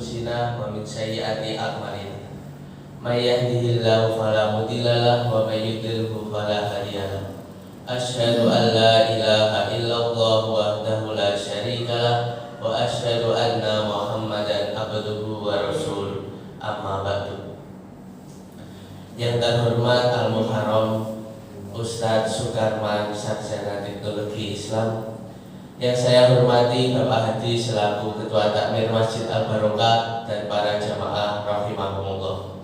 أنفسنا ومن سيئات أعمالنا من يهده الله فلا مضل له ومن يضلل فلا هادي له أشهد أن لا إله إلا الله وحده لا شريك له وأشهد أن محمدا عبده ورسوله أما بعد. Yang terhormat Al-Muharram Ustadz Sukarman, Sarjana Teknologi Islam. Yang saya hormati Bapak Hadi selaku Ketua Takmir Masjid Al-Barokah dan para jamaah rahimahumullah.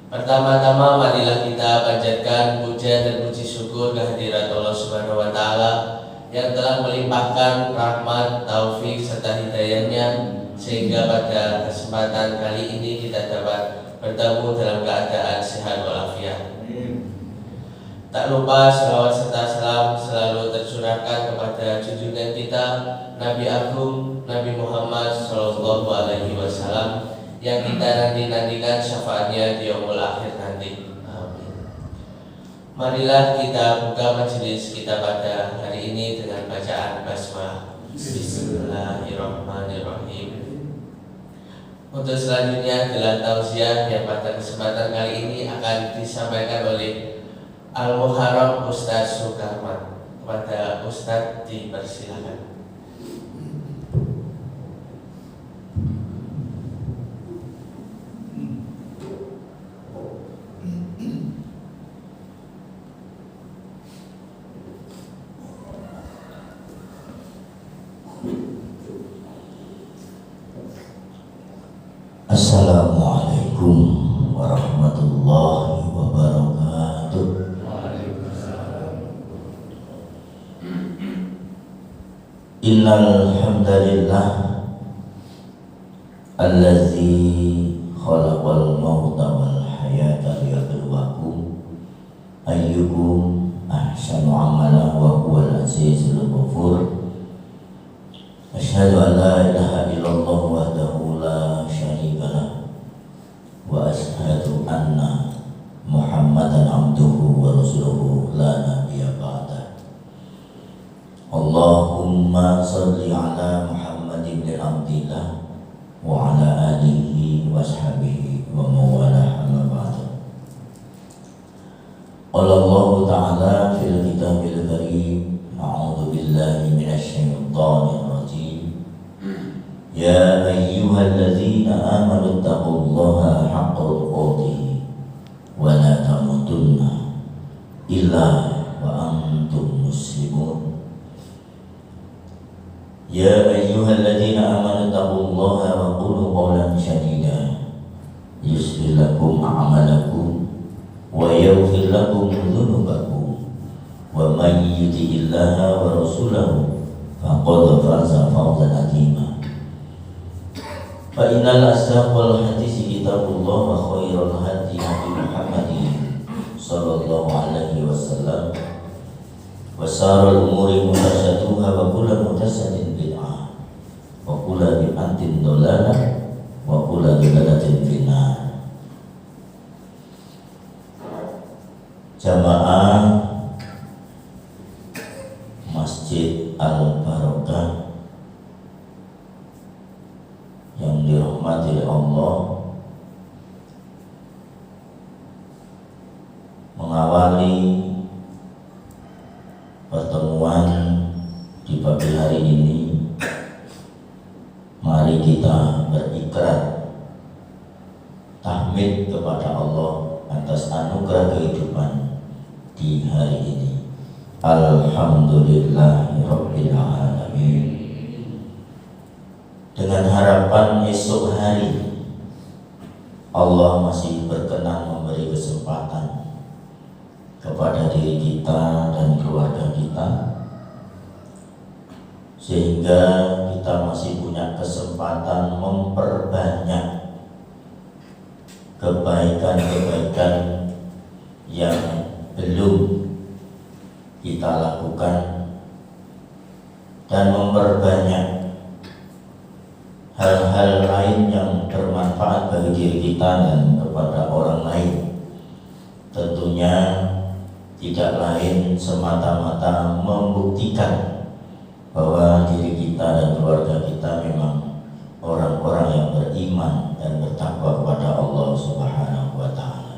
Pertama-tama marilah kita panjatkan puja dan puji syukur kehadirat Allah Subhanahu wa taala yang telah melimpahkan rahmat, taufik serta hidayahnya sehingga pada kesempatan kali ini kita dapat bertemu dalam keadaan sehat walafiat. Tak lupa selawat serta salam selalu tercurahkan kepada junjungan kita Nabi Agung Nabi Muhammad Sallallahu Alaihi Wasallam yang kita nantikan syafaatnya di yaumul akhir nanti. Amin. Marilah kita buka majelis kita pada hari ini dengan bacaan basmalah. Bismillahirrahmanirrahim. Untuk selanjutnya adalah tausiah yang pada kesempatan kali ini akan disampaikan oleh Al-Muharram Ustadz Sukarman. Kepada Ustadz dipersilakan. Assalamualaikum warahmatullahi wabarakatuh. Innal hamdalillah allazi khalaqal mauta wal hayata liyabluwakum ayyukum ahsanu amala wa huwal azizul ghafur. Asyhadu an la ilaha illallah wahdahu la syarika lah wa asyhadu anna Muhammadan abduhu wa rasuluhu la nabiyya ba'da. Allahumma salli ala Muhammad ibn Abdillah wa ala alihi wa sahbihi wa mawalah amma ba'da. Qala Allah ta'ala fil kitabil karim, a'udzu billahi minasy syaithanir rajim. Ya ayyuhalladzina amanu taqullaha haqqa tuqatih wa la tamutunna illa wa antum muslimun. Ya ayyuhalladzina amanu taqullaha wa qulu qawlan sadida yuslih lakum a'malakum wa yaghfir lakum dhunubakum wa may yuti'illaha wa rasulahu faqad faza fawzan 'azima. Fa innal asdaqal hadisi kitabullah wa khairal hadi hadi Muhammadin sallallahu alaihi wasallam wa syarrul umuri muhdatsatuha wa kullu muhdatsatin bid'ah wa kullu bid'atin dhalalah wa kullu dhalalatin finnar. Jamaah Masjid Al-Barokah yang dirahmati oleh Allah, mengawali pertemuan di pagi hari ini, mari kita berikrar tahmid kepada Allah atas anugerah kehidupan di hari ini. Alhamdulillahirabbil alamin. Dengan harapan esok hari Allah masih berkenan memberi kesempatan kepada diri kita dan keluarga kita, sehingga kita masih punya kesempatan memperbanyak kebaikan-kebaikan yang belum kita lakukan dan memperbanyak hal-hal lain yang bermanfaat bagi diri kita dan kepada orang lain. Tentunya tidak lain semata-mata membuktikan bahwa diri kita dan keluarga kita memang orang-orang yang beriman beriman dan bertakwa kepada Allah Subhanahu wa taala.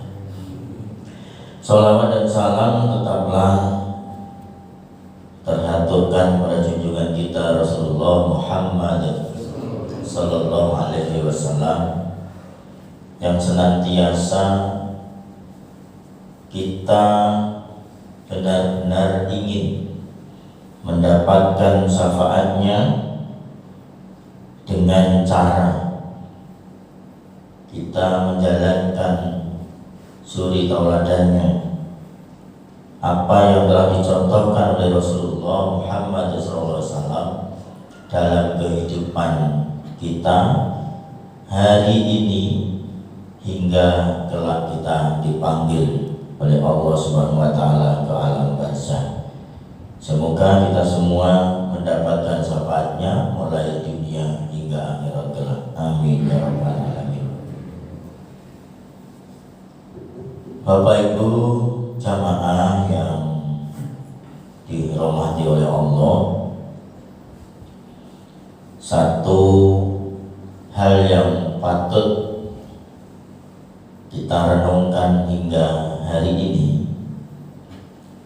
Shalawat dan salam tetaplah terhaturkan pada junjungan kita Rasulullah Muhammad sallallahu alaihi wasallam yang senantiasa kita benar-benar ingin mendapatkan syafaatnya dengan cara kita menjalankan suri tauladannya, apa yang telah dicontohkan oleh Rasulullah Muhammad SAW dalam kehidupan kita hari ini hingga kelak kita dipanggil oleh Allah Subhanahu wa taala ke alam barzakh. Semoga kita semua mendapatkan syafaatnya mulai dunia hingga akhirat kelak. Amin ya rabbal alamin. Bapak Ibu jamaah yang dirahmati oleh Allah, satu hal yang patut kita renungkan hingga hari ini,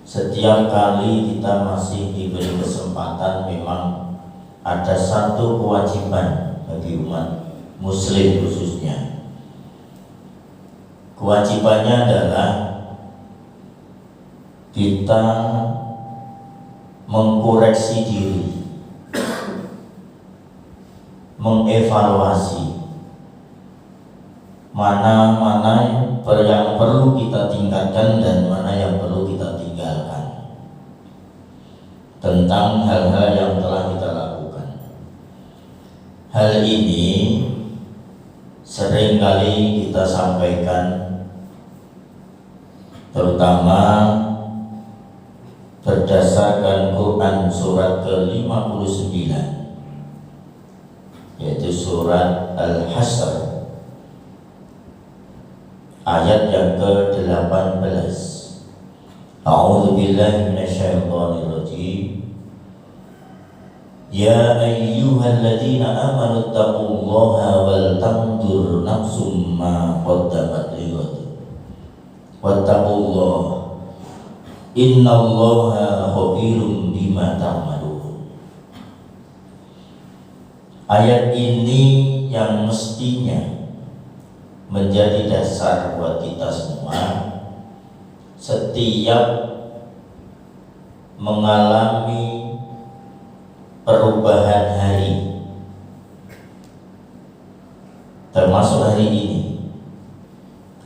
setiap kali kita masih diberi kesempatan, memang ada satu kewajiban bagi umat muslim khususnya. Kewajibannya adalah kita mengkoreksi diri, mengevaluasi mana yang perlu kita tingkatkan dan mana yang perlu kita tinggalkan tentang hal-hal yang telah kita lakukan. Hal ini seringkali kita sampaikan, terutama berdasarkan Quran surat ke-59, yaitu surat Al-Hasr ayat yang ke-18. A'udzu billahi minasyaitonir rajim. Ya ayyuhalladzina amanu taqullaha wal tanzur nafsum ma qaddamat lighad. Wattaqullaha innallaha khabirum bima ta'malun. Ayat ini yang mestinya menjadi dasar buat kita semua setiap mengalami perubahan hari, termasuk hari ini.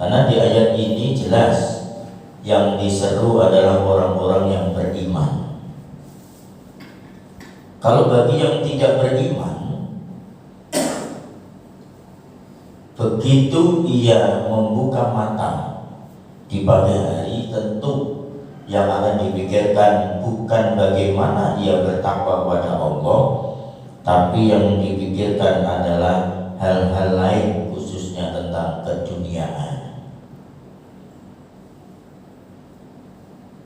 Karena di ayat ini jelas yang diseru adalah orang-orang yang beriman. Kalau bagi yang tidak beriman, begitu ia membuka mata di pagi hari, tentu yang akan dipikirkan bukan bagaimana ia bertakwa kepada Allah, tapi yang dipikirkan adalah hal-hal lain, khususnya tentang keduniaan.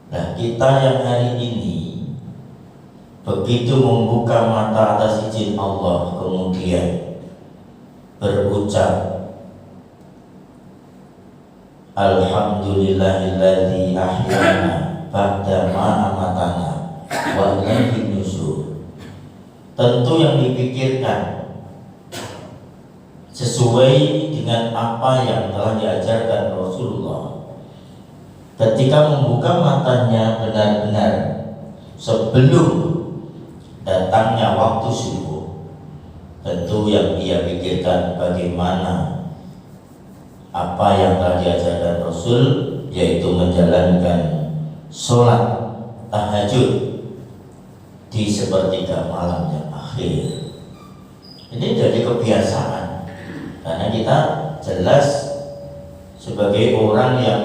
Nah, kita yang hari ini begitu membuka mata atas izin Allah, kemudian berucap Alhamdulillahilladzi ahyana ba'da ma amatana wa ilaihin nusyur. Tentu yang dipikirkan sesuai dengan apa yang telah diajarkan Rasulullah ketika membuka matanya benar-benar sebelum datangnya waktu subuh. Tentu yang dia pikirkan bagaimana apa yang telah diajarkan Rasul, yaitu menjalankan sholat tahajud di sepertiga malam yang akhir. Ini jadi kebiasaan, karena kita jelas sebagai orang yang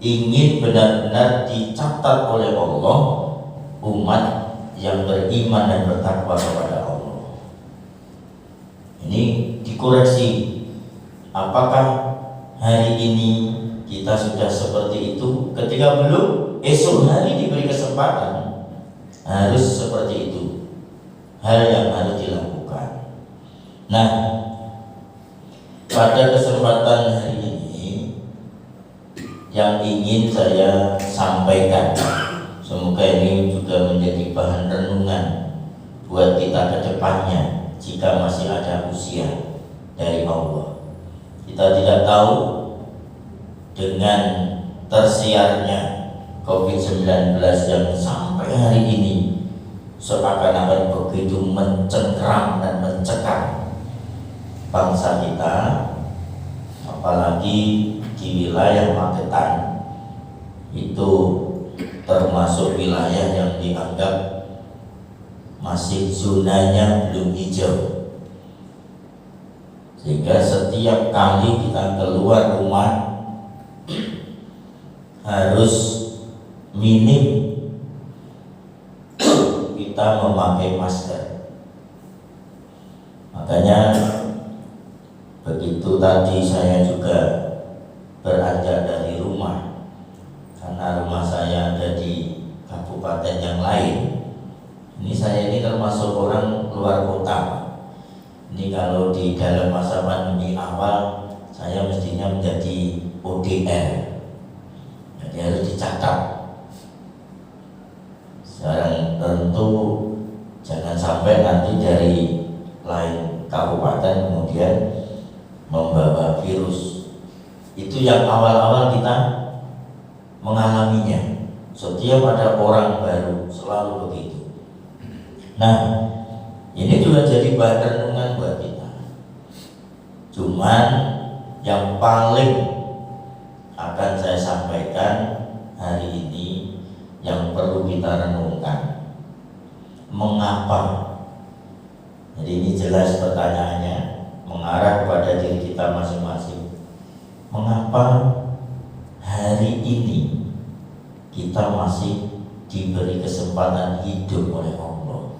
ingin benar-benar dicatat oleh Allah umat yang beriman dan bertakwa kepada Allah. Ini dikoreksi. Apakah hari ini kita sudah seperti itu? Ketika belum, esok hari diberi kesempatan, harus seperti itu. Hal yang harus dilakukan. Nah, pada kesempatan hari ini yang ingin saya sampaikan, semoga ini juga menjadi bahan renungan buat kita ke depannya jika masih ada usia dari Allah. Kita tidak tahu dengan tersiarnya COVID-19 yang sampai hari ini seakan-akan begitu mencengkram dan mencekam bangsa kita, apalagi di wilayah Magetan itu termasuk wilayah yang dianggap masih zonanya belum hijau, sehingga setiap kali kita keluar rumah harus minim kita memakai masker. Makanya begitu tadi saya juga beranjak dari rumah, karena rumah saya ada di kabupaten yang lain. Ini saya ini termasuk orang luar kota. Ini kalau di dalam masa pandemi awal saya mestinya menjadi ODR, jadi harus dicatat. Sekarang tentu jangan sampai nanti dari lain kabupaten kemudian membawa virus. Itu yang awal-awal kita mengalaminya. Setiap ada orang baru selalu begitu. Nah, ini juga jadi bahan renungan buat kita. Cuman yang paling akan saya sampaikan hari ini yang perlu kita renungkan, mengapa? Jadi ini jelas pertanyaannya, mengarah kepada diri kita masing-masing. Mengapa hari ini kita masih diberi kesempatan hidup oleh Allah?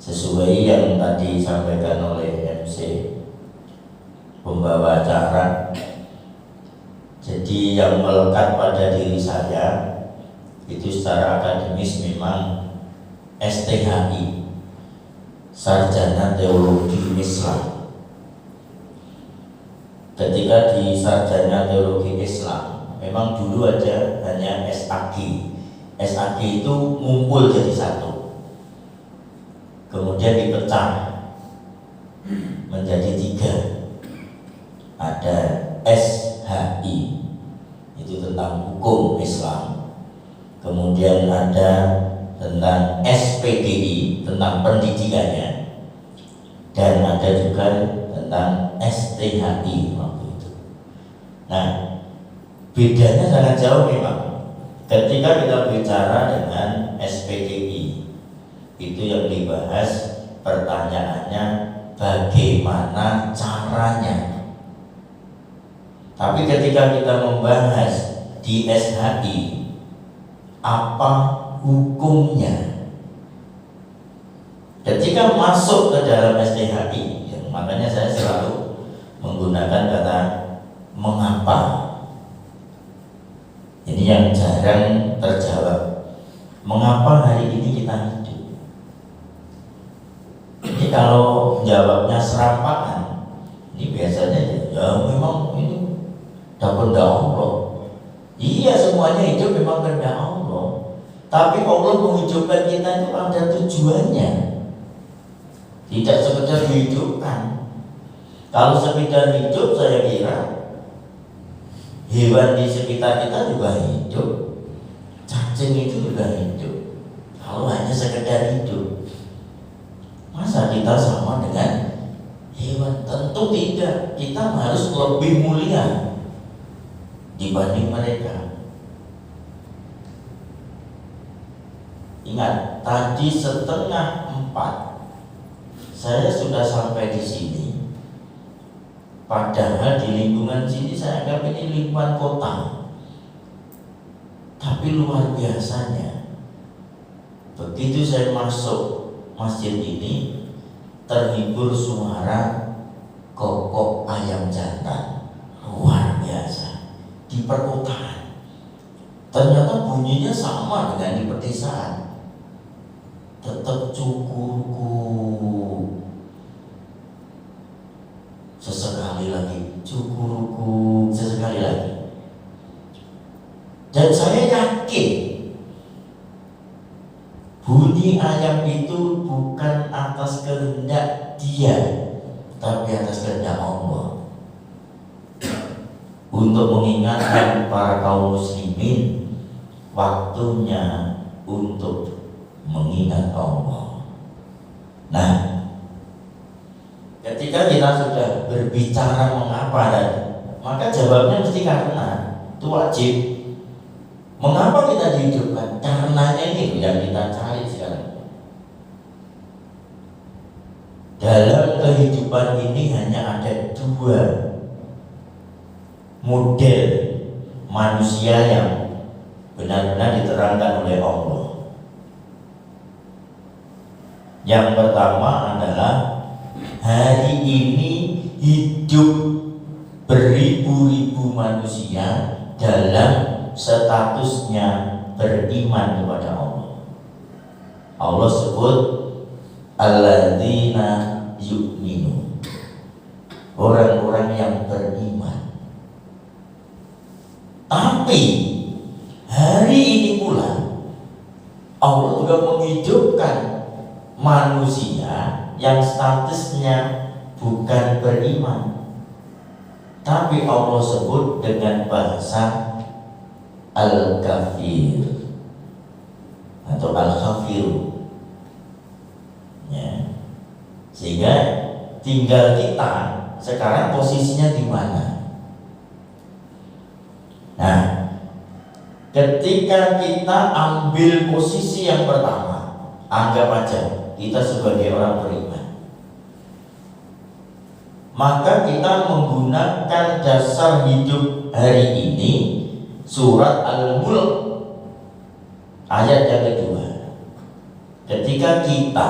Sesuai yang tadi disampaikan oleh MC pembawa acara, jadi yang melekat pada diri saya itu secara akademis memang STHI, Sarjana Teologi Islam. Ketika di Sarjana Teologi Islam, memang dulu ada hanya SAG. SAG itu ngumpul jadi satu, kemudian dipecah menjadi 3. Ada SHI, itu tentang hukum Islam. Kemudian ada tentang SPDI, tentang pendidikannya. Dan ada juga tentang STHI waktu itu. Nah, bedanya sangat jauh memang. Ketika kita bicara dengan SPDI, itu yang dibahas pertanyaannya bagaimana caranya. Tapi ketika kita membahas di SHI, apa hukumnya? Ketika masuk ke dalam STHI, ya, makanya saya selalu menggunakan kata mengapa. Ini yang jarang terjawab. Mengapa hari ini kita hidup? Ini kalau jawabnya serampangan, ini biasanya ya memang ini dapat dari Allah. Iya, semuanya hidup memang kehendak Allah. Tapi Allah menghidupkan kita itu ada tujuannya. Tidak sekedar dihidupkan. Kalau sekedar hidup, saya kira hewan di sekitar kita juga hidup. Cacing itu juga hidup. Kalau hanya sekedar hidup, masa kita sama dengan hewan? Tentu tidak. Kita harus lebih mulia dibanding mereka. Ingat, tadi 3:30 saya sudah sampai di sini. Padahal di lingkungan sini saya anggap ini lingkungan kota. Tapi luar biasanya, begitu saya masuk masjid ini, terhibur suara kokok ayam jantan. Luar biasa. Di perkotaan ternyata bunyinya sama dengan di pedesaan. Tetap cukurku. kehendak dia, tapi atas kehendak Allah. Untuk mengingatkan para kaum muslimin, waktunya untuk mengingat Allah. Nah, ketika kita sudah berbicara mengapa tadi, maka jawabnya mesti karena itu wajib. Mengapa kita dihidupkan? Karenanya ini yang kita cari sekarang. Dalam kehidupan ini hanya ada dua model manusia yang benar-benar diterangkan oleh Allah. Yang pertama adalah hari ini hidup beribu-ribu manusia dalam statusnya beriman kepada Allah. Allah sebut alladzina yu'minu, orang-orang yang beriman. Tapi hari ini pula Allah juga menghidupkan manusia yang statusnya bukan beriman, tapi Allah sebut dengan bahasa al-kafir atau al-kafir, ya. Sehingga tinggal kita sekarang posisinya di mana. Nah, ketika kita ambil posisi yang pertama, anggap aja kita sebagai orang beriman, maka kita menggunakan dasar hidup hari ini surat Al-Mulk ayat yang kedua. Ketika kita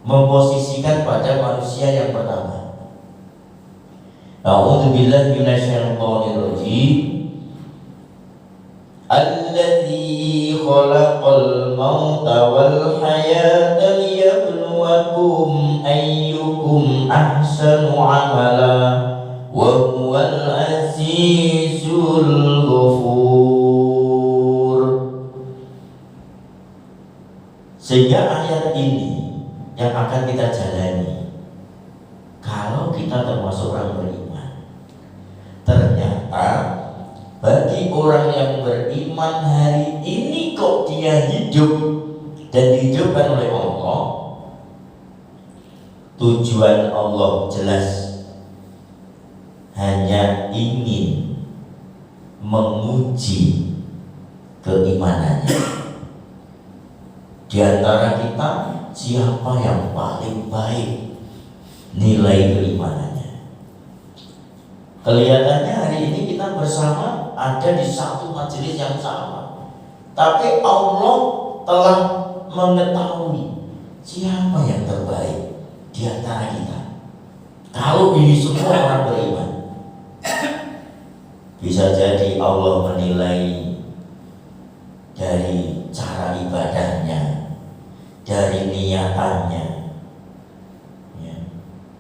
memposisikan pada manusia yang pertama, a'udzubillahi minasyaitonirrajim, alladzi khalaqal mauta wal hayata liyabluwakum ayyukum ahsanu amala wa huwal azizul ghafur. Sehingga ayat ini yang akan kita jalani kalau kita termasuk orang beriman. Ternyata bagi orang yang beriman hari ini kok dia hidup dan dihidupkan oleh Allah, tujuan Allah jelas, hanya ingin menguji keimanannya. Di antara kita siapa yang paling baik nilai keimanannya. Kelihatannya hari ini kita bersama ada di satu majelis yang sama, tapi Allah telah mengetahui siapa yang terbaik di antara kita. Kalau ini semua orang beriman, bisa jadi Allah menilai dari cara ibadahnya, dari niatannya, ya,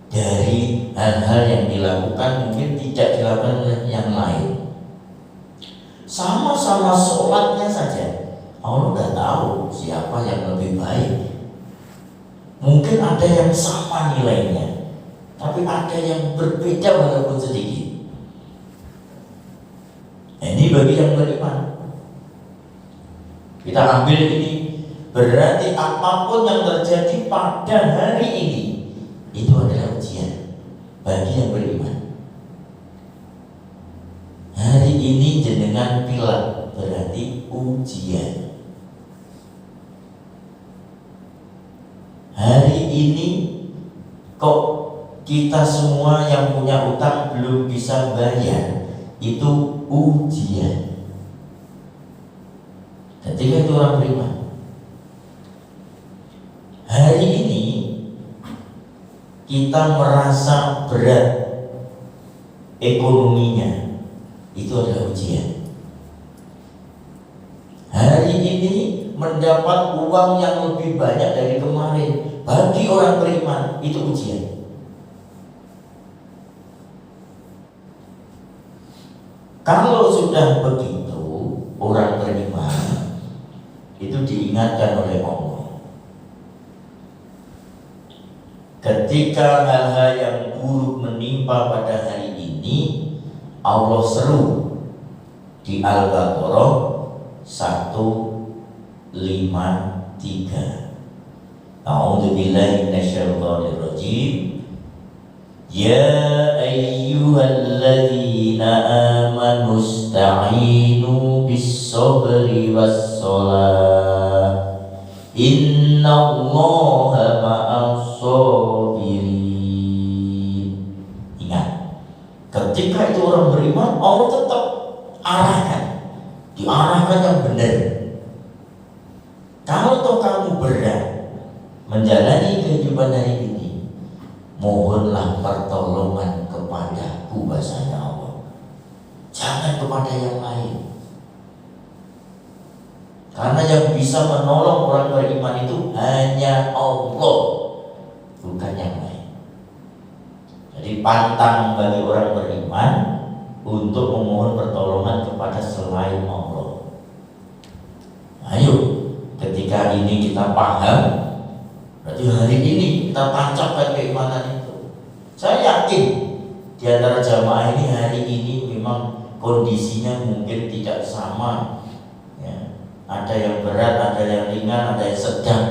dari hal-hal yang dilakukan mungkin tidak dilakukan oleh yang lain. Sama-sama sholatnya saja, Allah nggak tahu siapa yang lebih baik. Mungkin ada yang sama nilainya, tapi ada yang berbeda walaupun sedikit. Ini bagi yang beriman. Kita ambil ini, berarti apapun yang terjadi pada hari ini itu adalah ujian bagi yang beriman. Hari ini jenengan pilek berarti ujian. Hari ini kok kita semua yang punya utang belum bisa bayar, itu ujian. Ketika itu orang beriman. Hari ini kita merasa berat ekonominya, itu adalah ujian. Hari ini mendapat uang yang lebih banyak dari kemarin, bagi orang beriman itu ujian. Kalau sudah begitu, orang beriman itu diingatkan oleh Allah, ketika hal-hal yang buruk menimpa pada hari ini, Allah seru di Al-Baqarah 153. A'udzubillahi minasyaitonirrajim. Ya ayyuhalladzina amanu ista'inu bis-sabri was-shalah. Innallaha ma'as-sabirin. Ingat, ketika itu orang beriman, Allah tetap diarahkan yang benar. Kalau toh kamu berat menjalani kehidupan hari ini, mohonlah pertolongan kepadaku, bahasanya Allah. Jangan kepada yang lain. Karena yang bisa menolong orang beriman itu hanya Allah, bukan yang lain. Jadi pantang bagi orang beriman untuk memohon pertolongan kepada selain Allah. Ayo, ketika ini kita paham, berarti hari ini kita tancapkan keimanan itu. Saya yakin di antara jamaah ini hari ini memang kondisinya mungkin tidak sama. Ada yang berat, ada yang ringan, ada yang sedang,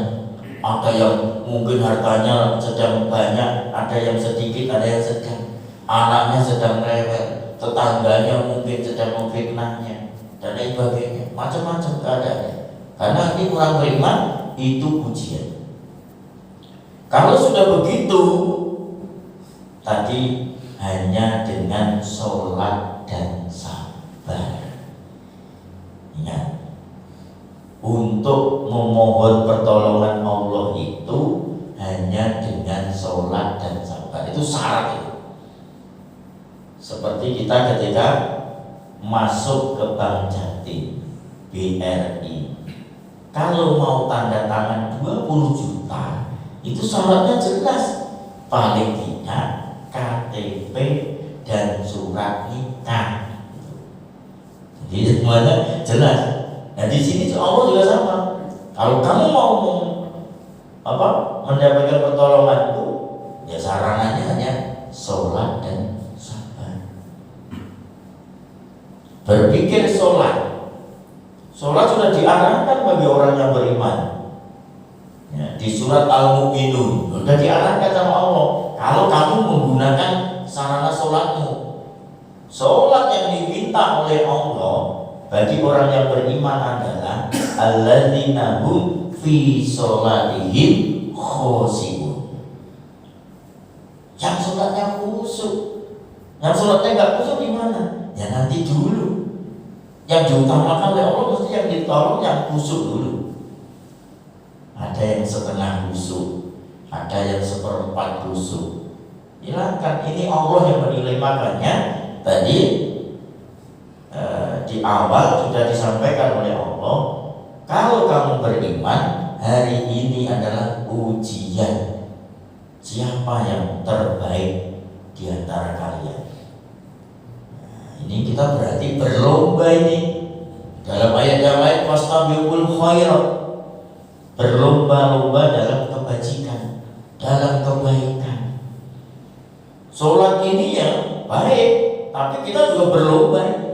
ada yang mungkin hartanya sedang banyak, ada yang sedikit, ada yang sedang, anaknya sedang rewel, tetangganya mungkin sedang memfitnahnya, dan lain sebagainya, macam-macam keadaannya. Karena ini orang beriman itu ujian. Kalau sudah begitu, tadi hanya dengan sholat dan sabar. Ingat, untuk memohon pertolongan Allah itu hanya dengan sholat dan sabar. Itu syarat itu. Seperti kita ketika masuk ke Bank Jatim, BRI, kalau mau tanda tangan 20 juta, itu syaratnya jelas. Paling tidak KTP dan surat nikah. Jadi semuanya jelas. Nah di sini Allah juga sama. Kalau kamu mau mendapatkan pertolongan itu, ya saranannya hanya sholat dan sabar. Berpikir sholat sudah diarahkan bagi orang yang beriman. Ya, di surat Al-Mu'minun sudah diarahkan sama Allah. Kalau kamu menggunakan sarana sholatmu, sholat yang diminta oleh Allah bagi orang yang beriman adalah alladzina hum fi sholatihim khoshi'un. Yang sholatnya khusyuk. Yang sholatnya nggak khusyuk gimana? Ya nanti dulu. Yang diutamakan oleh Allah mesti yang ditolong yang khusyuk dulu. Ada yang setengah khusyuk, ada yang seperempat khusyuk. Hilangkan, ini Allah yang menilai. Makanya tadi di awal sudah disampaikan oleh Allah, kalau kamu beriman, hari ini adalah ujian. Siapa yang terbaik di antara kalian? Nah, ini kita berarti berlomba ini. Dalam ayat yang lain, fastabiqul khairat, berlomba-lomba dalam kebajikan, dalam kebaikan. Sholat ini ya baik, tapi kita juga berlomba.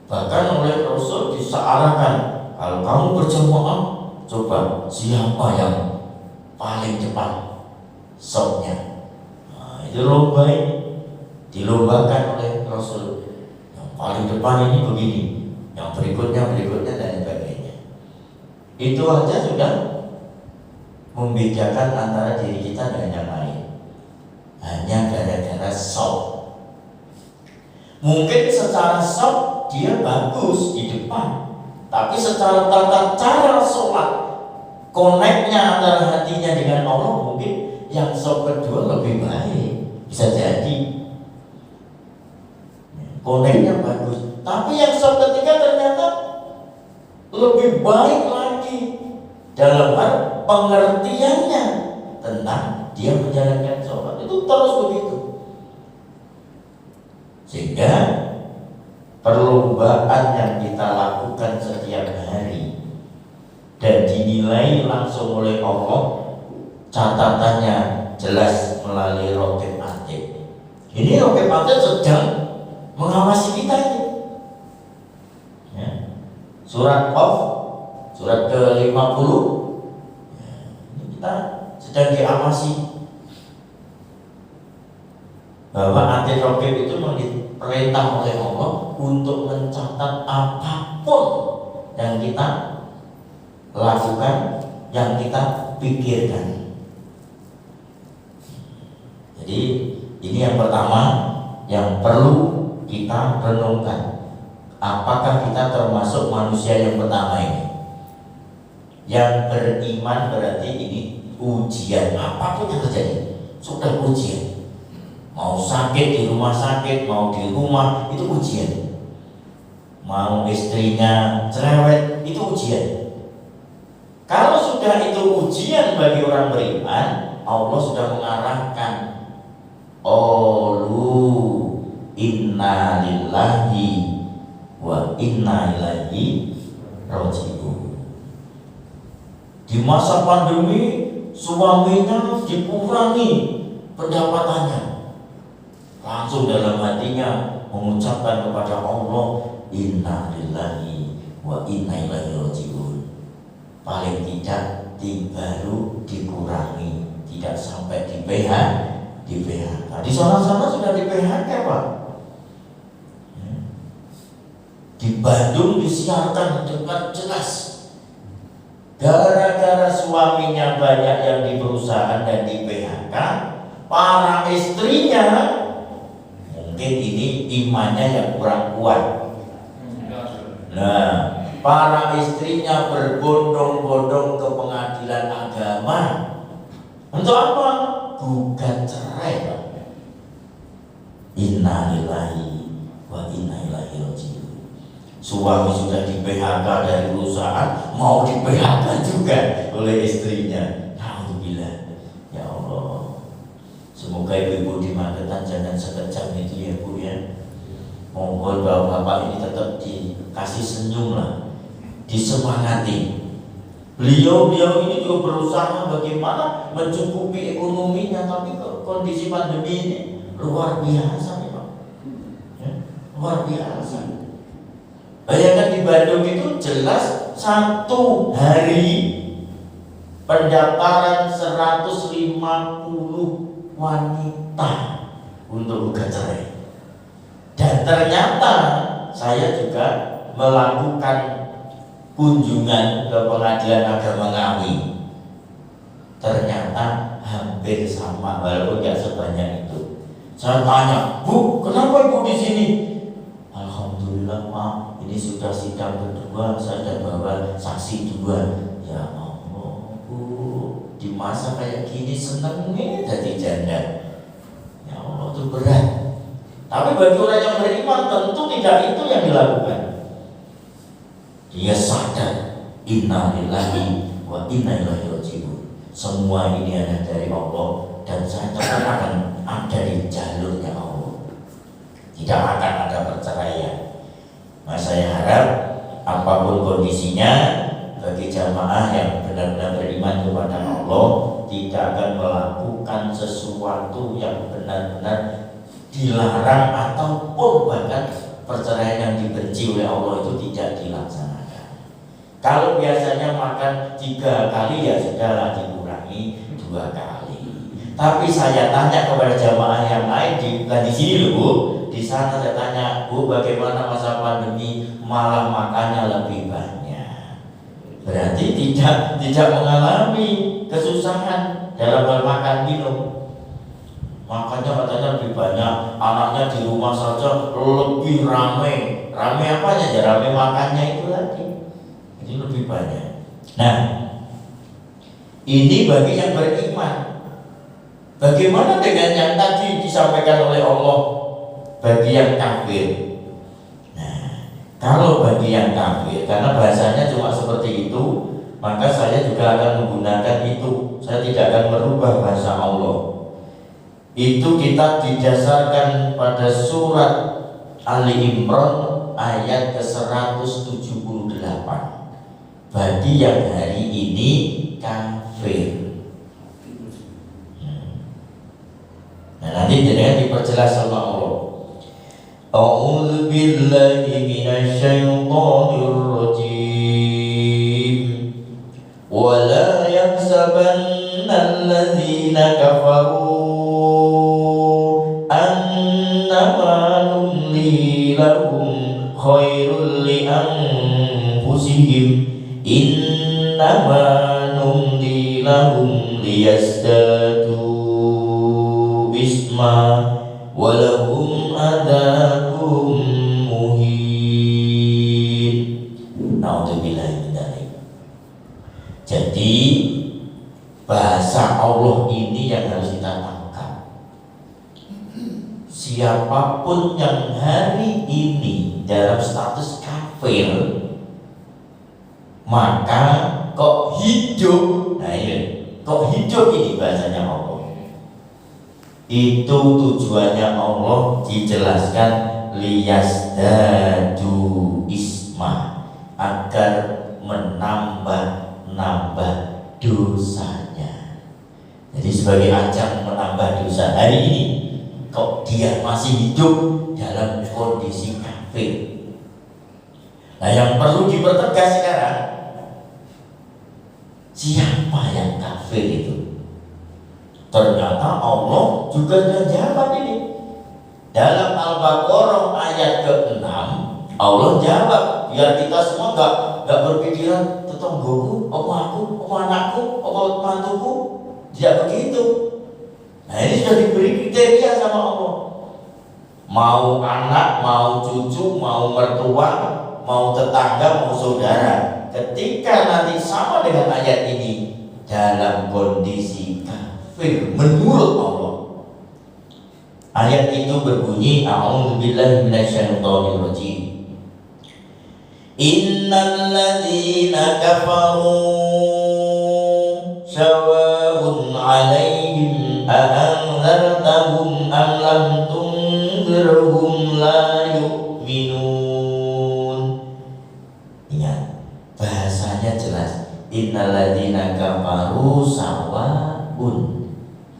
Bahkan oleh Rasul disearahkan, kalau kamu berjamaah, coba siapa yang paling cepat shotnya. Nah, itu lomba ini dilombakan oleh Rasul. Yang paling depan ini begini, yang berikutnya dan sebagainya. Itu aja sudah membedakan antara diri kita dengan yang lain. Hanya gara-gara shock. Mungkin secara shock dia bagus di depan, tapi secara tata cara sholat, koneknya antara hatinya dengan Allah, mungkin yang shock kedua lebih baik. Bisa jadi koneknya bagus, tapi yang shock ketiga ternyata lebih baik lagi dalam hal pengertiannya tentang dia menjalankan sholat. Itu terus begitu. Sehingga perlombaan yang kita lakukan setiap hari dan dinilai langsung oleh Allah, catatannya jelas melalui Raqib Atid. Ini Raqib Atid sedang mengawasi kita ini. Ya. Surat Qaf, surat ke-50, ya, ini kita sedang diawasi. Bahwa Atid Raqib itu diperintah oleh Allah untuk mencatat apapun yang kita lakukan, yang kita pikirkan. Jadi ini yang pertama yang perlu kita renungkan. Apakah kita termasuk manusia yang pertama ini? Yang beriman berarti ini ujian, apapun yang terjadi sudah ujian. Mau sakit di rumah sakit, mau di rumah, itu ujian. Mau istrinya cerewet, itu ujian. Kalau sudah itu ujian bagi orang beriman, Allah sudah mengarahkan, Olu inna lillahi wa inna ilaihi raji'un. Di masa pandemi suaminya dikurangi pendapatannya, langsung dalam hatinya mengucapkan kepada Allah, inna lillahi wa inna ilaihi raji'un. Paling tidak baru dikurangi, tidak sampai di PHK. Di sana-sana sudah di PHK, Pak. Di Bandung disiarkan dengan jelas, gara-gara suaminya banyak yang di perusahaan dan di PHK, para istrinya mungkin ini imannya yang kurang kuat. Nah, para istrinya berbondong-bondong ke pengadilan agama. Untuk apa? Gugat cerai, Pak. Inna lillahi wa inna ilaihi raji'un. Suami sudah di PHK dari perusahaan, mau di PHK juga oleh istrinya. Alhamdulillah. Ya Allah, semoga ibu-ibu di Magetan jangan sekejam itu ya Bu ya. Mohon bahwa Bapak ini tetap dikasih senyum lah, disemangati. Beliau ini juga berusaha bagaimana mencukupi ekonominya, tapi kondisi pandemi ini luar biasa nih Pak. Ya, luar biasa. Bayangkan di Bandung itu jelas satu hari pendaftaran 150 wanita untuk gugat cerai. Dan ternyata saya juga melakukan kunjungan ke pengadilan agama Ngawi. Ternyata hampir sama, walaupun tidak sebanyak itu. Saya tanya, Bu, kenapa Ibu di sini? Alhamdulillah Pak, ini sudah sidang kedua, saya sudah bawa saksi 2. Ya Allah Bu, di masa kayak gini seneng nih jadi janda. Ya Allah, itu berat. Tapi bagi orang yang beriman tentu tidak itu yang dilakukan. Dia sadar, inna lillahi wa inna ilaihi raji'un. Semua ini ada dari Allah dan saya tetap akan ada di jalurnya Allah. Tidak akan ada perceraian. Nah, saya harap apapun kondisinya, bagi jamaah yang benar-benar beriman kepada Allah, tidak akan melakukan sesuatu yang benar-benar dilarang ataupun bahkan perceraian yang dibenci oleh Allah itu tidak dilaksanakan. Kalau biasanya makan 3 kali ya sudahlah dikurangi 2 kali. Tapi saya tanya kepada jamaah yang lain di sini loh Bu, di sana saya tanya, Bu, bagaimana masa pandemi malah makannya lebih banyak? Berarti tidak mengalami kesusahan dalam hal makan minum. Makanya katanya lebih banyak, anaknya di rumah saja lebih ramai. Ramai apanya? Ya ramai makannya itu tadi. Ini lebih banyak. Nah, ini bagi yang beriman. Bagaimana dengan yang tadi disampaikan oleh Allah bagi yang kafir? Nah, kalau bagi yang kafir, karena bahasanya cuma seperti itu, maka saya juga akan menggunakan itu. Saya tidak akan merubah bahasa Allah. Itu kita didasarkan pada surat Ali Imran ayat ke-178. Bagi yang hari ini kafir. Nanti jenengan diperjelas sama Allah. A'udzu billahi minasy syaithanir rajim. Wa la yahsabanna alladzina kafaru annama numli lahum khairul li anfusihim innama numli lahum liyazdadu isma walahum adzabun muhin. Naudzubillah min dzalik. Jadi bahasa Allah ini yang harus kita tangkap. Siapapun yang hari ini dalam status kafir, maka kok hidup, nah ini kok hidup ini bahasanya Allah. Itu tujuannya Allah dijelaskan liyazdadu isma, agar menambah dosanya. Jadi sebagai ajang menambah dosa hari ini, kok dia masih hidup dalam kondisi kafir. Nah, yang perlu dipertegas sekarang, siapa yang kafir itu? Ternyata Allah juga sudah jawab ini. Dalam Al-Baqarah ayat ke-6, Allah jawab biar kita semua enggak berpikiran tetanggaku, apa aku, apa anakku, apa mantuku. Tidak begitu. Nah, ini sudah diberi kriteria sama Allah. Mau anak, mau cucu, mau mertua, mau tetangga, mau saudara. Ketika nanti sama dengan ayat ini dalam kondisi kafir menurut Allah, ayat itu berbunyi a'udzubillahi minasyaitonir rajim. Innal ladzina kafaru sawa'un 'alaihim a'anzartahum am lam tunzirhum la yu'minun. Ingat, bahasanya jelas. Innal ladzina kafaru sawa'un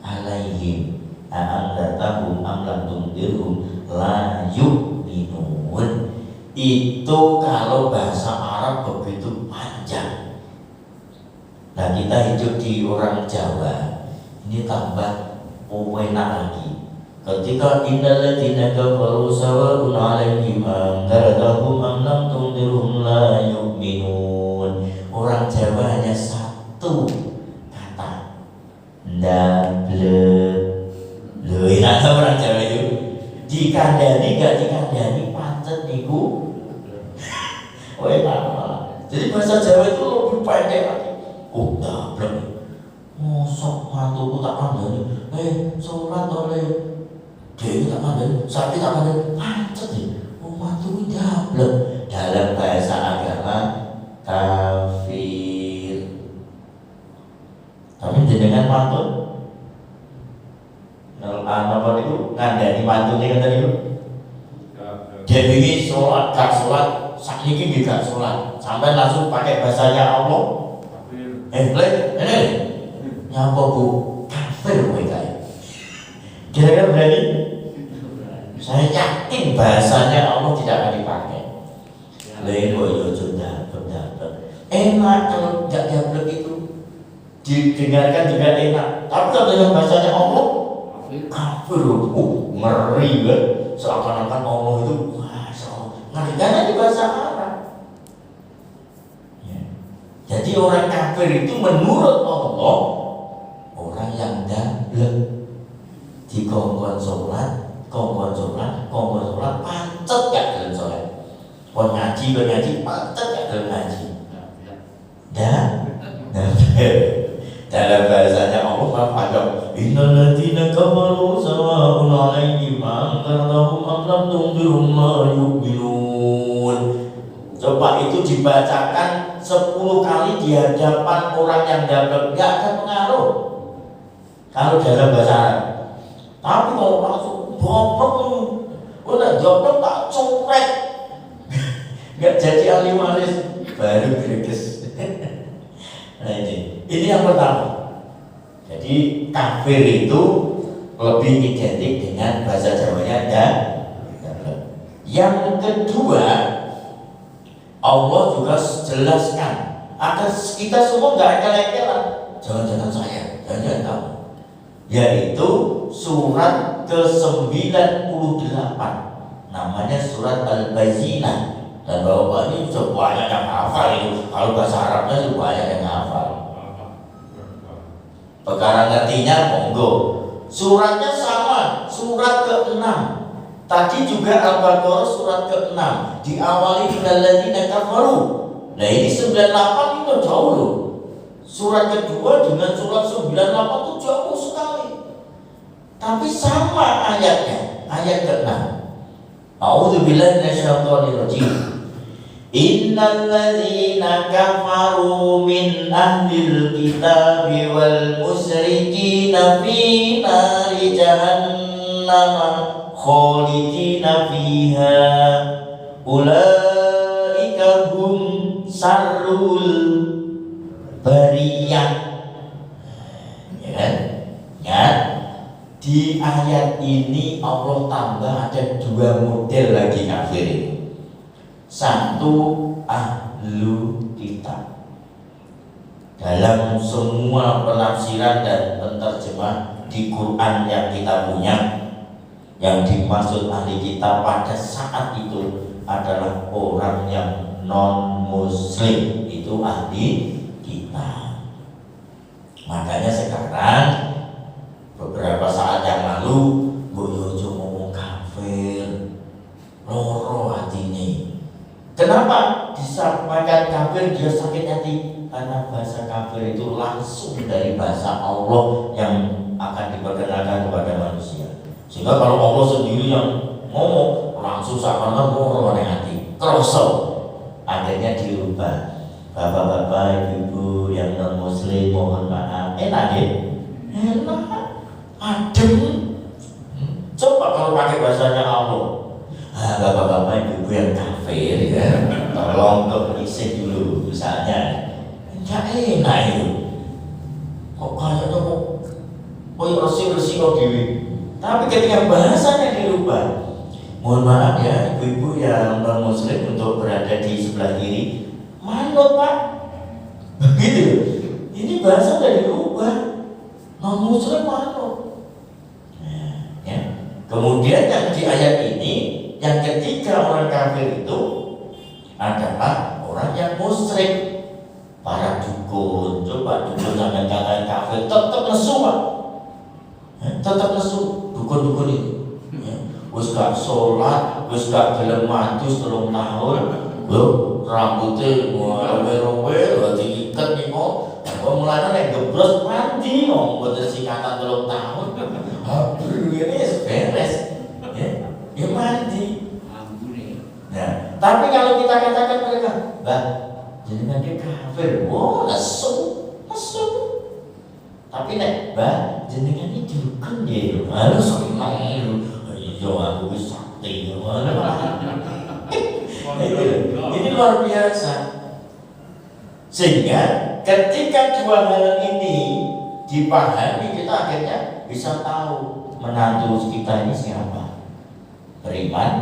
'alaihim a'anzartahum am lam tunzirhum la yu'minun. Itu kalau bahasa Arab begitu panjang. Nah, kita hidup di orang Jawa, ini tambah enak lagi. Ketika innal ladzina kafaru sawa'un 'alaihim anzartahum am lam tunzirhum la yu'minun. Orang Jawa hanya satu kata, ndablek. Loh, enak orang Jawa itu. Dikandani gak dikandani pancet niku. Oh, enak. Jadi bahasa Jawa itu lebih pendek lagi. Oh, ndablek. Mosok mantuku tak kandani. Sholat oleh Dewi tak kandani, sapi tak kandani, pancet nih. Oh, mantuku ndablek. Dalam bahasa agama kafir. Tapi jenengan mantun apa itu ngandani mantune ngeten niku. Dewi iki sholat gak sholat, sakniki gak sholat. Sampai langsung pakai bahasanya Allah. Lek, ini nyapa Bu? Kafir kowe kae. Kira-kira berani? Saya yakin bahasanya Allah tidak akan dipakai. Lain kok yo sudah dapat. Enak kalau enggak dapat itu. Didengarkan juga enak. Tapi kalau dengan bahasanya Allah kafir, ngeri banget. Seakan-akan Allah itu ngeri karena di bahasa Arab. Ya. Jadi orang kafir itu menurut Allah orang yang dablek. Dikongkon sholat, pancet gak dalam sholat. Kon ngaji, pancet gak dalam ngaji. Dalam bahasanya Allah mengatakan innal ladzina kafaru sawa'un 'alaihim anzartahum am lam tunzirhum la yu'minun. Coba itu dibacakan 10 kali di hadapan orang yang dablek, enggak akan pengaruh kalau dalam bahasa Arab. Tapi kalau langsung bobrok, udah jodoh tak copret, nggak jadi ahli waris baru greges. Nah ini yang pertama. Jadi kafir itu lebih identik dengan bahasa Jawanya dablek. Yang kedua, Allah juga jelaskan agar kita semua nggak elek-elek. Jangan-jangan saya, jangan-jangan kamu. Yaitu surat ke-98, namanya surat Al-Bayyinah. Dan Bapak ini sudah banyak yang hafal itu. Kalau bahasa Arabnya sudah banyak yang hafal. Perkara ngertinya monggo. Suratnya sama, surat ke-6. Tadi juga Al-Baqarah surat ke-6 diawali dengan ladzina kafaru. Nah ini 98 itu jauh loh. Surat kedua dengan surat 98 itu jauh sekali. Tapi sama ayatnya, ayat ke-6. A'udzubillahi minasyaitonirrajim. Innal ladzina kafaru min ahlil kitabi wal musyrikina fi nari jahannam khalidina fiha ulaika hum sarrul bariyah. Ya kan? Ya. Di ayat ini Allah tambah ada dua model lagi kafir ini. Satu, ahlu kitab. Dalam semua penafsiran dan penterjemah di Quran yang kita punya, yang dimaksud ahli kitab pada saat itu adalah orang yang non muslim, itu ahli kitab. Makanya sekarang beberapa saat yang lalu Boyojo ngomong kafir, loro hati ini. Kenapa disampaikan kafir dia sakit hati? Karena bahasa kafir itu langsung dari bahasa Allah yang akan diperkenalkan kepada manusia. Sehingga kalau Allah sendiri yang ngomong langsung seakan-akan loro hati, kerosok. Akhirnya dirubah. Bapak-bapak, ibu yang non muslim mohon maaf. Enak ya? Enak. Adem. Coba kalau pakai bahasanya Allah. Bapak-bapak ibu-ibu yang kafir ya, tolong keberisik dulu misalnya. Enggak enak itu. Kok kayaknya kok resi-resi kok dewi. Tapi ketika bahasanya dirubah, mohon maaf ya ibu-ibu yang non muslim untuk berada di sebelah kiri, manut pak. Begitu. Ini bahasa sudah dirubah. Non muslim manut. Ya. Kemudian yang di ayat ini, yang ketiga orang kafir itu adalah orang yang musyrik. Para dukun, coba dukun sampai kata kafir tetap nesu pak, tetap nesu dukun-dukun itu. Wis gak sholat, wis gak gelem maju 3 tahun, lho rambutnya merah-merah, diikat nih kok. Mulanya nek gebros mandi kok, boten sikatan 3 tahun. Aduh ini beres. Ya mandi. Nah, tapi kalau kita katakan mereka, "Mbak, jenengan dia kafir." Oh, nesu. Tapi nek, "Mbak, jenengan ini dukun ya." Halo senang. Iya, aku wis sakti. Ini luar biasa. Sehingga ketika dua hal ini dipahami, kita akhirnya bisa tahu menantu kita ini siapa, beriman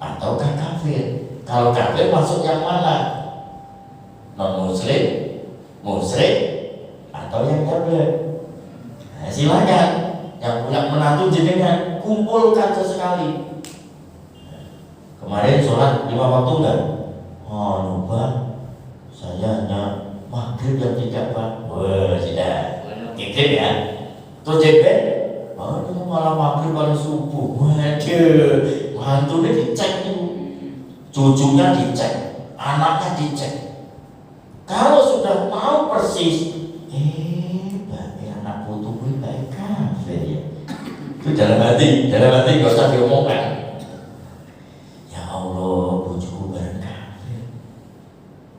ataukah kafir. Kalau kafir masuk yang mana? Non muslim, musyrik, atau yang dablek. Nah, silakan yang punya menantu jenengan kumpulkan sesekali. Kemarin sholat 5 waktu enggak? Oh lupa, saya hanya maghrib yang 3 pak. Wah sudah, kikir ya. Terus jebet, oh itu malah maghrib pada subuh. Waduh, mantunya dicek tuh, cucunya dicek, anaknya dicek. Kalau sudah tahu persis, berarti anak putu gue baik kafir ya. Itu dalam hati gak usah diomongkan. Ya Allah, bujuku bareng kafir.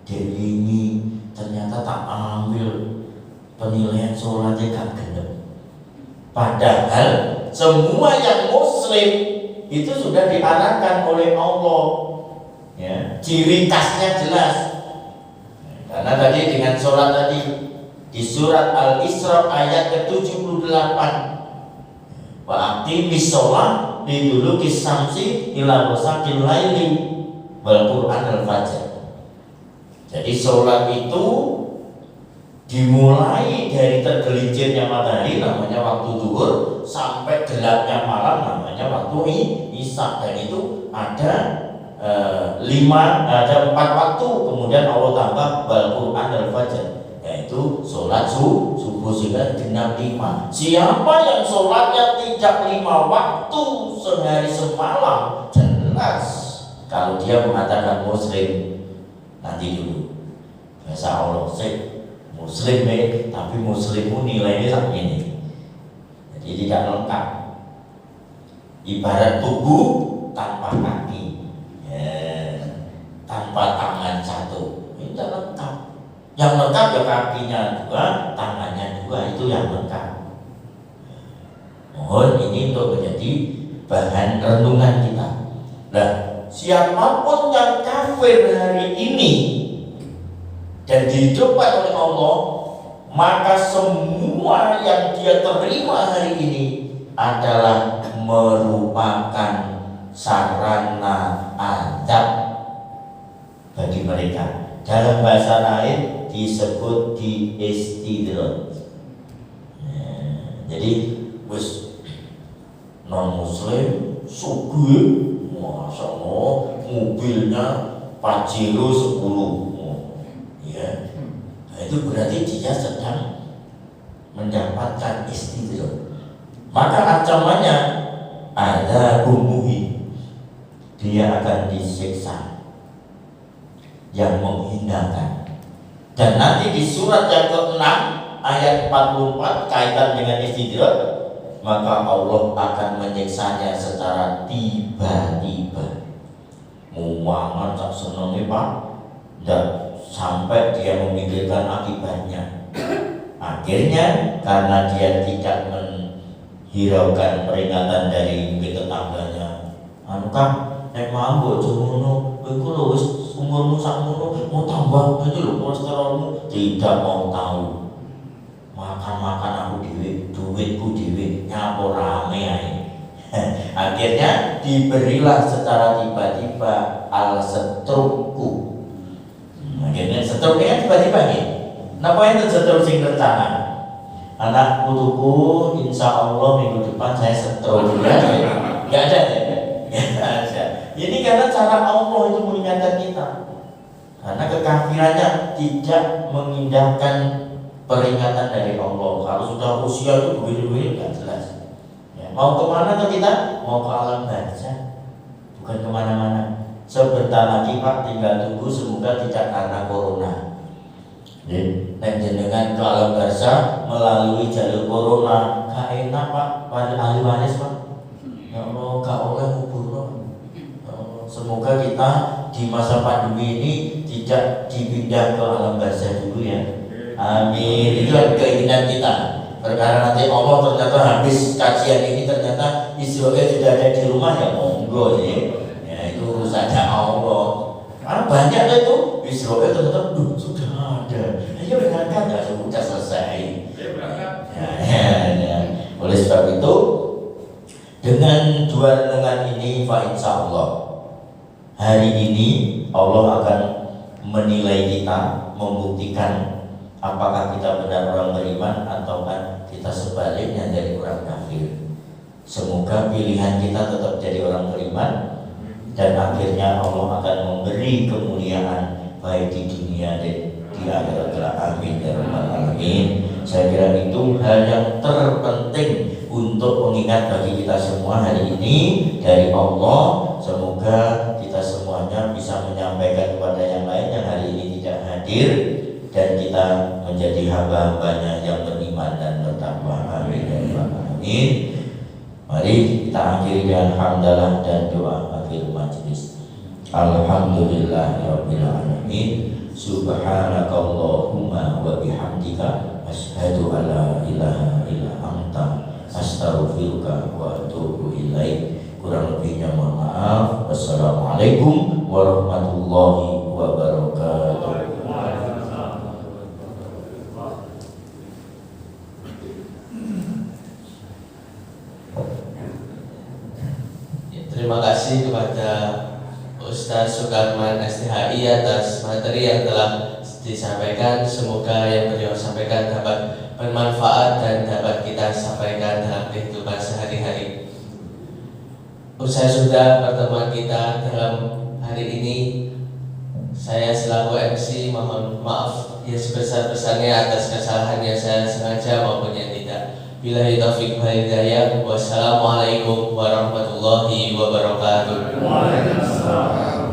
Dewi ini ternyata tak ambil penilaian sholatnya gak genep. Padahal semua yang muslim itu sudah diarahkan oleh Allah. Ya, ciri khasnya jelas. Karena tadi dengan sholat tadi di surat Al-Isra ayat ke-78, Wa aqimis shalah liduluki syamsi ila ghasaqil laili wal Qur'anil fajr. Jadi sholat itu dimulai dari tergelincirnya matahari namanya waktu zuhur sampai gelapnya malam namanya waktu isya, dan itu ada ada 4 waktu. Kemudian Allah tambah wal Qur'anil fajr, yaitu sholat subuh sehingga genap 5. Siapa yang sholatnya tidak 5 waktu sehari semalam, jelas kalau dia mengatakan muslim, nanti dulu biasa Allah muslim tapi muslimmu nilainya sama ini, jadi tidak lengkap. Ibarat tubuh tanpa kaki, tanpa tangan satu, itu tidak lengkap. Yang lengkap ya kakinya 2, tangannya 2, itu yang lengkap. Mohon ini untuk menjadi bahan renungan kita. Nah, siapapun yang kafir hari ini dan dihidupkan oleh Allah, maka semua yang dia terima hari ini adalah merupakan sarana azab bagi mereka. Dalam bahasa lain disebut di istidraj. Jadi non muslim sugih, masya Allah, mobilnya Pajero 10, ya, nah, itu berarti dia sedang mendapatkan istidraj. Maka ancamannya ada umuhi, dia akan disiksa yang menghinakan. Dan nanti di surat yang ke-6 ayat 44 kaitan dengan istidraj, maka Allah akan menyiksanya secara tiba-tiba. Mumangan tak senengnya Pak, dan sampai dia memikirkan akibatnya. Akhirnya karena dia tidak menghiraukan peringatan dari tetangganya, Kang, nek mambo jomono, kowe lho wis umurmu sakmono, mau tambah itu lho kolesterolmu, tidak mau tahu. Makan aku dhewe, duitku dhewe, nyapo rame ae. Akhirnya diberilah secara tiba-tiba al-setrukku. Akhirnya setruknya tiba-tiba nih. Napa yang setruk sing rencana? Anak putuku insya Allah minggu depan saya setruk. Gak ada ya? Ini karena cara Allah itu mengingatkan kita. Karena kekafirannya tidak mengindahkan peringatan dari Allah. Kalau sudah usia itu begini-begini nggak jelas. Ya, mau kemana tuh kita? Mau ke alam barzah, bukan kemana-mana. Sebentar lagi Pak, tinggal tunggu semoga tidak karena corona. Dan jenengan ke alam barzah melalui jalur corona, gak enak Pak, pada ahli waris Pak. Ya Allah, gak oleh kubur. Semoga kita di masa pandemi ini tidak dipindah ke alam barzah dulu ya. Amin. Itu keinginan kita. Perkara nanti Allah ternyata habis kajian ini ternyata Israel sudah ada di rumah, ya monggo ya. Ya itu urusannya Allah. Karena banyak itu Israel ternyata sudah ada. Ayo berangkat, ya sudah selesai. Ya. Oleh sebab itu dengan 2 renungan ini, insya Allah hari ini Allah akan menilai kita, membuktikan apakah kita benar orang beriman ataukah kita sebaliknya dari orang kafir. Semoga pilihan kita tetap jadi orang beriman, dan akhirnya Allah akan memberi kemuliaan baik di dunia dan di akhirat. Amin ya rabbal alamin. Saya kira itu hal yang terpenting untuk mengingat bagi kita semua hari ini dari Allah. Semoga kita semuanya bisa menyampaikan kepada yang lain yang hari ini tidak hadir, dan kita menjadi hamba-hambanya yang beriman dan bertakwa. Amin ya rabbal alamin. Mari kita akhiri dengan hamdalah dan doa akhir majlis. Alhamdulillahirabbil alamin. Subhanakallahumma wa bihamdika asyhadu an la ilaha illa anta astaghfiruka wa atubu ilaik. Kurang lebihnya mohon maaf. Wassalamualaikum warahmatullahi wabarakatuh. Terima kasih kepada Ustaz Sukarman STHI atas materi yang telah disampaikan. Semoga yang beliau sampaikan dapat bermanfaat dan dapat kita sampaikan dalam kehidupan sehari-hari. Usai sudah pertemuan kita dalam hari ini, saya selaku MC mohon maaf yang sebesar-besarnya atas kesalahan yang saya sengaja maupun yang tidak. Billahi taufiq wal hidayah. Wassalamualaikum warahmatullahi wabarakatuh. Waalaikumsalam.